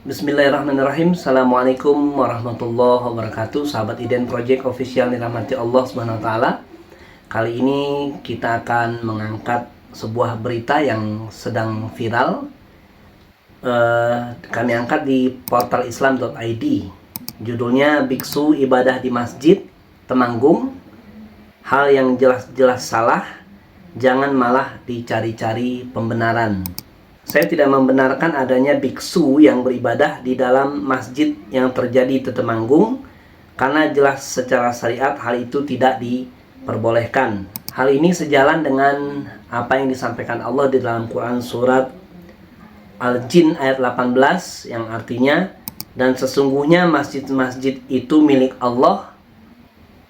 Bismillahirrahmanirrahim. Assalamualaikum warahmatullahi wabarakatuh. Sahabat Iden Project Official dirahmati Allah Subhanahu wa taala. Kali ini kita akan mengangkat sebuah berita yang sedang viral. Kami angkat di portal islam.id. Judulnya Biksu Ibadah di Masjid Temanggung. Hal yang jelas-jelas salah, jangan malah dicari-cari pembenaran. Saya tidak membenarkan adanya biksu yang beribadah di dalam masjid yang terjadi di Temanggung, karena jelas secara syariat hal itu tidak diperbolehkan. Hal ini sejalan dengan apa yang disampaikan Allah di dalam Quran surat Al-Jin ayat 18, yang artinya, dan sesungguhnya masjid-masjid itu milik Allah,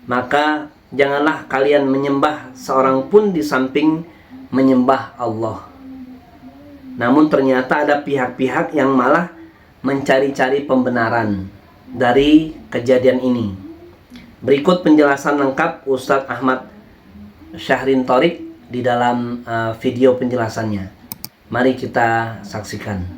maka janganlah kalian menyembah seorang pun di samping menyembah Allah. Namun ternyata ada pihak-pihak yang malah mencari-cari pembenaran dari kejadian ini. Berikut penjelasan lengkap Ustadz Ahmad Syahrin Thorik di dalam video penjelasannya. Mari kita saksikan.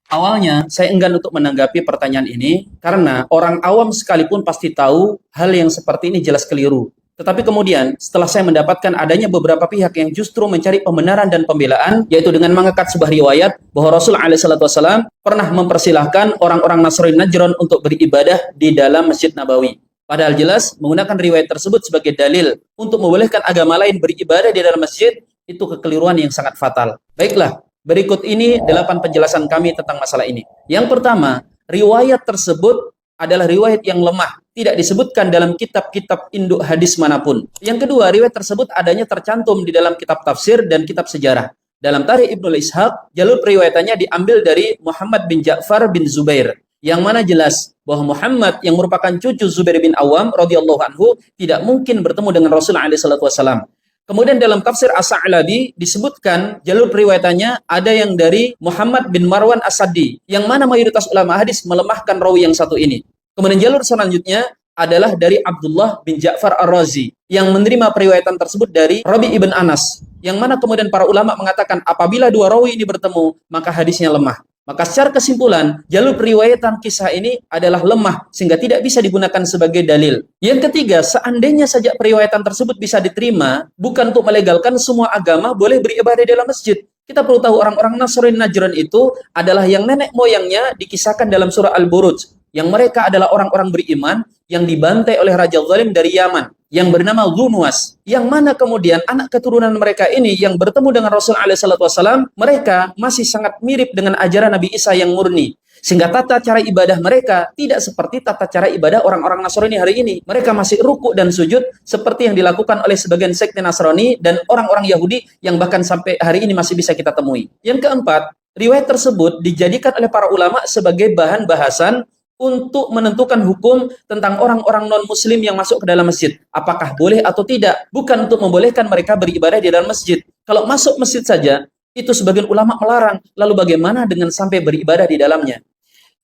Awalnya saya enggan untuk menanggapi pertanyaan ini karena orang awam sekalipun pasti tahu hal yang seperti ini jelas keliru. Tetapi kemudian, setelah saya mendapatkan adanya beberapa pihak yang justru mencari pembenaran dan pembelaan, yaitu dengan mengangkat sebuah riwayat bahwa Rasul SAW pernah mempersilahkan orang-orang Nasrani Najran untuk beribadah di dalam Masjid Nabawi. Padahal jelas, menggunakan riwayat tersebut sebagai dalil untuk membolehkan agama lain beribadah di dalam masjid, itu kekeliruan yang sangat fatal. Baiklah, berikut ini 8 penjelasan kami tentang masalah ini. Yang pertama, riwayat tersebut adalah riwayat yang lemah, tidak disebutkan dalam kitab-kitab induk hadis manapun. Yang kedua, riwayat tersebut adanya tercantum di dalam kitab tafsir dan kitab sejarah. Dalam Tarikh Ibnu Ishaq, jalur periwayatannya diambil dari Muhammad bin Ja'far bin Zubair, yang mana jelas bahwa Muhammad yang merupakan cucu Zubair bin Awam radhiyallahu anhu tidak mungkin bertemu dengan Rasulullah SAW. Kemudian dalam tafsir As-Sa'labi disebutkan jalur periwayatannya ada yang dari Muhammad bin Marwan As-Saddi, yang mana mayoritas ulama hadis melemahkan rawi yang satu ini. Kemudian jalur selanjutnya adalah dari Abdullah bin Ja'far Ar-Razi, yang menerima periwayatan tersebut dari Rabi ibn Anas, yang mana kemudian para ulama mengatakan apabila dua rawi ini bertemu, maka hadisnya lemah. Maka secara kesimpulan, jalur periwayatan kisah ini adalah lemah sehingga tidak bisa digunakan sebagai dalil. Yang ketiga, seandainya saja periwayatan tersebut bisa diterima, bukan untuk melegalkan semua agama boleh beribadah di dalam masjid. Kita perlu tahu orang-orang Nasrani Najran itu adalah yang nenek moyangnya dikisahkan dalam surah Al-Buruj, yang mereka adalah orang-orang beriman yang dibantai oleh Raja Zalim dari Yaman, yang bernama Dzunwas, yang mana kemudian anak keturunan mereka ini yang bertemu dengan Rasul SAW, mereka masih sangat mirip dengan ajaran Nabi Isa yang murni. Sehingga tata cara ibadah mereka tidak seperti tata cara ibadah orang-orang Nasrani hari ini. Mereka masih ruku dan sujud seperti yang dilakukan oleh sebagian sekte Nasrani dan orang-orang Yahudi yang bahkan sampai hari ini masih bisa kita temui. Yang keempat, riwayat tersebut dijadikan oleh para ulama sebagai bahan bahasan untuk menentukan hukum tentang orang-orang non-muslim yang masuk ke dalam masjid. Apakah boleh atau tidak? Bukan untuk membolehkan mereka beribadah di dalam masjid. Kalau masuk masjid saja, itu sebagian ulama melarang. Lalu bagaimana dengan sampai beribadah di dalamnya?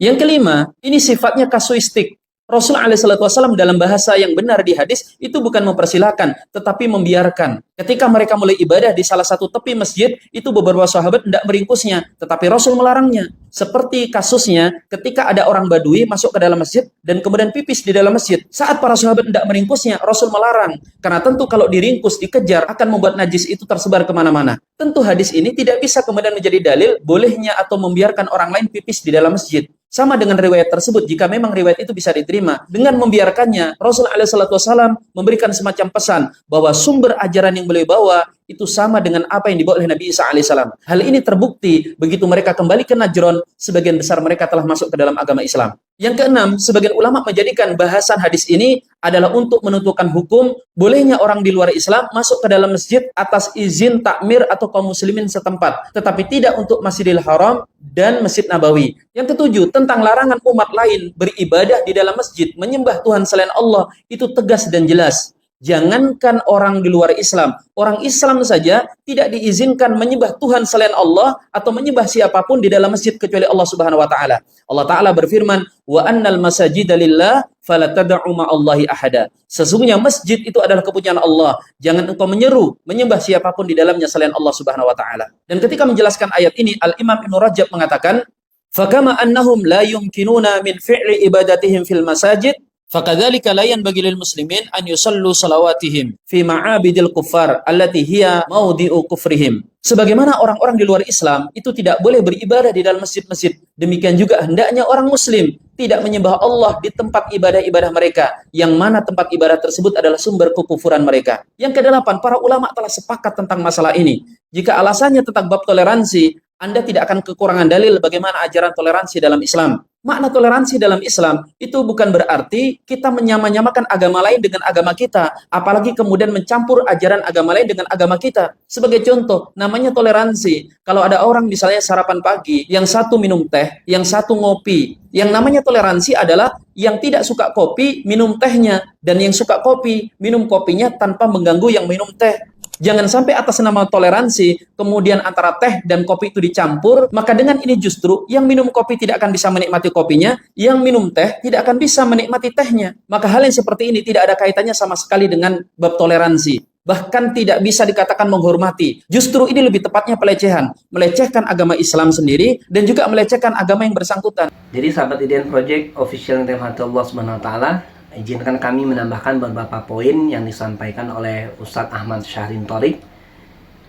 Yang kelima, ini sifatnya kasuistik. Rasul SAW dalam bahasa yang benar di hadis itu bukan mempersilahkan, tetapi membiarkan. Ketika mereka mulai ibadah di salah satu tepi masjid, itu beberapa sahabat tidak meringkusnya, tetapi Rasul melarangnya. Seperti kasusnya ketika ada orang Badui masuk ke dalam masjid dan kemudian pipis di dalam masjid. Saat para sahabat tidak meringkusnya, Rasul melarang. Karena tentu kalau diringkus, dikejar, akan membuat najis itu tersebar kemana-mana. Tentu hadis ini tidak bisa kemudian menjadi dalil bolehnya atau membiarkan orang lain pipis di dalam masjid. Sama dengan riwayat tersebut, jika memang riwayat itu bisa diterima, dengan membiarkannya, Rasulullah SAW memberikan semacam pesan bahwa sumber ajaran yang beliau bawa itu sama dengan apa yang dibawa oleh Nabi Isa alaihissalam. Hal ini terbukti begitu mereka kembali ke Najron, sebagian besar mereka telah masuk ke dalam agama Islam. Yang keenam, sebagian ulama menjadikan bahasan hadis ini adalah untuk menentukan hukum bolehnya orang di luar Islam masuk ke dalam masjid atas izin takmir atau kaum muslimin setempat, tetapi tidak untuk Masjidil Haram dan Masjid Nabawi. Yang ketujuh, tentang larangan umat lain beribadah di dalam masjid, menyembah Tuhan selain Allah, itu tegas dan jelas. Jangankan orang di luar Islam, orang Islam saja tidak diizinkan menyembah Tuhan selain Allah atau menyembah siapapun di dalam masjid kecuali Allah Subhanahu wa taala. Allah taala berfirman, "Wa annal masajida lillah fala tad'u ma'allahi ahada." Sesungguhnya masjid itu adalah kepunyaan Allah. Jangan engkau menyeru menyembah siapapun di dalamnya selain Allah Subhanahu wa taala. Dan ketika menjelaskan ayat ini, Al-Imam Ibnu Rajab mengatakan, "Fakama annahum la yumkinuna min fi'li ibadatihim fil masajid, fakadzalika la yanbaghi lil muslimin an yusallu salawatihim fi ma'abidil kuffar allati hiya maudi'u kufrihim." Sebagaimana orang-orang di luar Islam itu tidak boleh beribadah di dalam masjid-masjid, demikian juga hendaknya orang muslim tidak menyembah Allah di tempat ibadah-ibadah mereka, yang mana tempat ibadah tersebut adalah sumber kekufuran mereka. Yang kedelapan, para ulama telah sepakat tentang masalah ini. Jika alasannya tentang bab toleransi, Anda tidak akan kekurangan dalil bagaimana ajaran toleransi dalam Islam. Makna toleransi dalam Islam itu bukan berarti kita menyamakan agama lain dengan agama kita, apalagi kemudian mencampur ajaran agama lain dengan agama kita. Sebagai contoh, namanya toleransi. Kalau ada orang misalnya sarapan pagi, yang satu minum teh, yang satu ngopi. Yang namanya toleransi adalah yang tidak suka kopi, minum tehnya. Dan yang suka kopi, minum kopinya tanpa mengganggu yang minum teh. Jangan sampai atas nama toleransi, kemudian antara teh dan kopi itu dicampur, maka dengan ini justru yang minum kopi tidak akan bisa menikmati kopinya, yang minum teh tidak akan bisa menikmati tehnya. Maka hal yang seperti ini tidak ada kaitannya sama sekali dengan bab toleransi. Bahkan tidak bisa dikatakan menghormati. Justru ini lebih tepatnya pelecehan. Melecehkan agama Islam sendiri dan juga melecehkan agama yang bersangkutan. Jadi sahabat IDN Project Official yang dirahmati Allah Subhanahu wa taala, izinkan kami menambahkan beberapa poin yang disampaikan oleh Ustadz Ahmad Syahrin Thorik.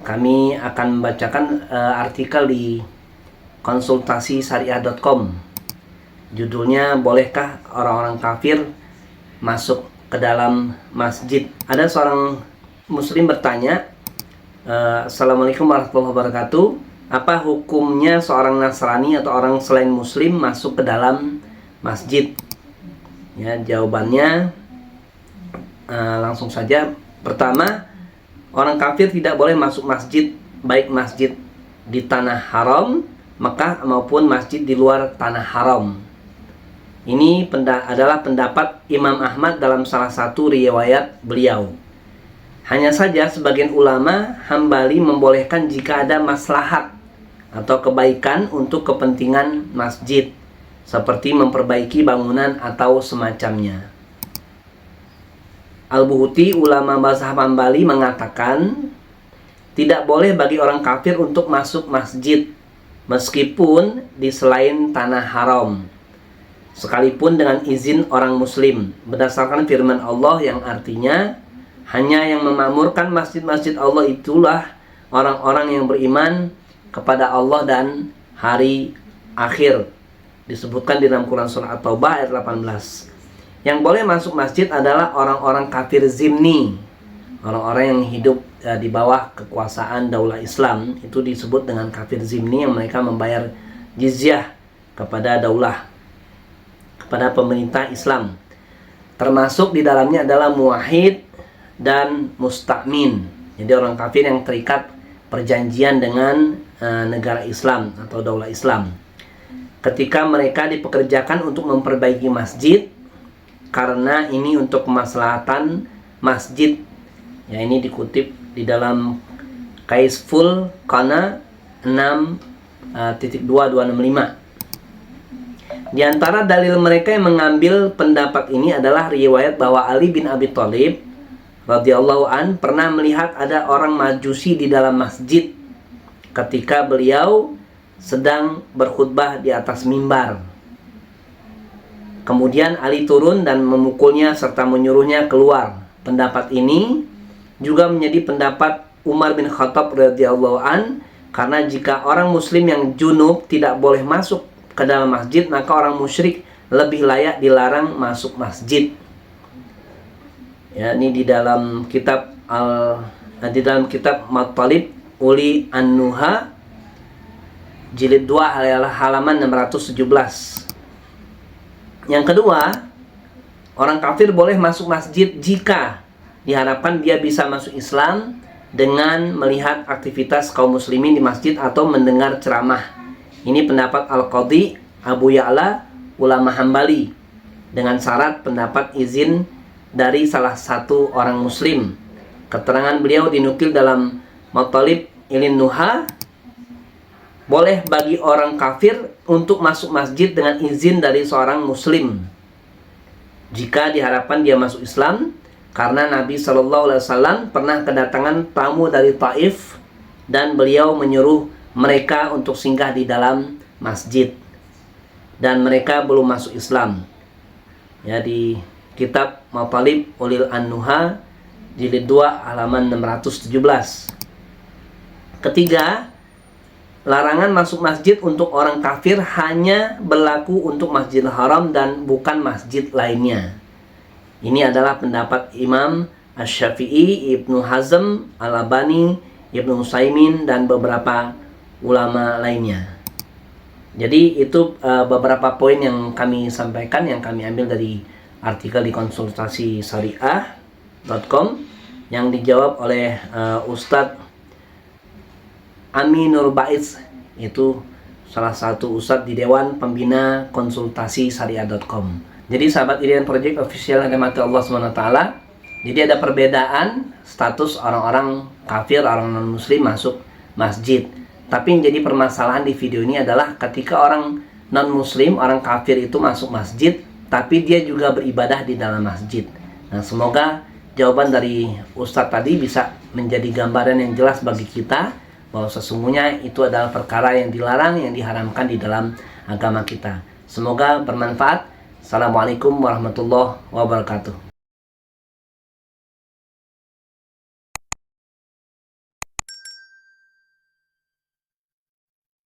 Kami akan membacakan artikel di konsultasisyariah.com. Judulnya, bolehkah orang-orang kafir masuk ke dalam masjid? Ada seorang muslim bertanya, Assalamualaikum warahmatullahi wabarakatuh. Apa hukumnya seorang Nasrani atau orang selain muslim masuk ke dalam masjid? Ya, jawabannya langsung saja. Pertama, orang kafir tidak boleh masuk masjid, baik masjid di tanah haram Mekah maupun masjid di luar tanah haram. Ini adalah pendapat Imam Ahmad dalam salah satu riwayat beliau. Hanya saja sebagian ulama Hambali membolehkan jika ada maslahat atau kebaikan untuk kepentingan masjid, seperti memperbaiki bangunan atau semacamnya. Al-Buhuti, ulama mazhab Hambali, mengatakan tidak boleh bagi orang kafir untuk masuk masjid meskipun di selain tanah haram, sekalipun dengan izin orang muslim, berdasarkan firman Allah yang artinya, hanya yang memakmurkan masjid-masjid Allah itulah orang-orang yang beriman kepada Allah dan hari akhir. Disebutkan di dalam Quran surah At-Taubah ayat 18. Yang boleh masuk masjid adalah orang-orang kafir zimni, orang-orang yang hidup di bawah kekuasaan daulah Islam. Itu disebut dengan kafir zimni, yang mereka membayar jizyah kepada daulah, kepada pemerintah Islam. Termasuk di dalamnya adalah muwahhid dan musta'min. Jadi orang kafir yang terikat perjanjian dengan negara Islam atau daulah Islam. Ketika mereka dipekerjakan untuk memperbaiki masjid, karena ini untuk kemaslahatan masjid. Ya, ini dikutip di dalam Kaisful Qana 6.2265. Di antara dalil mereka yang mengambil pendapat ini adalah riwayat bahwa Ali bin Abi Thalib radhiyallahu an pernah melihat ada orang Majusi di dalam masjid ketika beliau sedang berkhutbah di atas mimbar. Kemudian Ali turun dan memukulnya serta menyuruhnya keluar. Pendapat ini juga menjadi pendapat Umar bin Khattab radhiyallahu an, karena jika orang muslim yang junub tidak boleh masuk ke dalam masjid, maka orang musyrik lebih layak dilarang masuk masjid. Ya, ini di dalam kitab Mattalib Uli An-Nuha jilid 2 halaman 617. Yang kedua, orang kafir boleh masuk masjid jika diharapkan dia bisa masuk Islam dengan melihat aktivitas kaum muslimin di masjid atau mendengar ceramah. Ini pendapat Al-Qadhi Abu Ya'la ulama Hambali, dengan syarat pendapat izin dari salah satu orang muslim. Keterangan beliau dinukil dalam Mattalib Ilin Nuha, boleh bagi orang kafir untuk masuk masjid dengan izin dari seorang muslim jika diharapkan dia masuk Islam, karena Nabi SAW pernah kedatangan tamu dari Taif dan beliau menyuruh mereka untuk singgah di dalam masjid dan mereka belum masuk Islam. Ya, di kitab Mattalib Ulil An-Nuha jilid 2 halaman 617. Ketiga, larangan masuk masjid untuk orang kafir hanya berlaku untuk Masjidil Haram dan bukan masjid lainnya. Ini adalah pendapat Imam Asy-Syafi'i, Ibnu Hazm, Al-Albani, Ibnu Utsaimin dan beberapa ulama lainnya. Jadi itu beberapa poin yang kami sampaikan, yang kami ambil dari artikel di konsultasisyariah.com yang dijawab oleh Ustadz Aminur Baiz, itu salah satu ustadz di Dewan Pembina Konsultasi Syariah.com. Jadi sahabat Irian Project Official yang dirahmati Allah SWT, jadi ada perbedaan status orang-orang kafir, orang non-muslim masuk masjid. Tapi yang jadi permasalahan di video ini adalah ketika orang non-muslim, orang kafir itu masuk masjid, tapi dia juga beribadah di dalam masjid. Nah, semoga jawaban dari Ustadz tadi bisa menjadi gambaran yang jelas bagi kita bahwa sesungguhnya itu adalah perkara yang dilarang, yang diharamkan di dalam agama kita. Semoga bermanfaat. Assalamualaikum warahmatullahi wabarakatuh.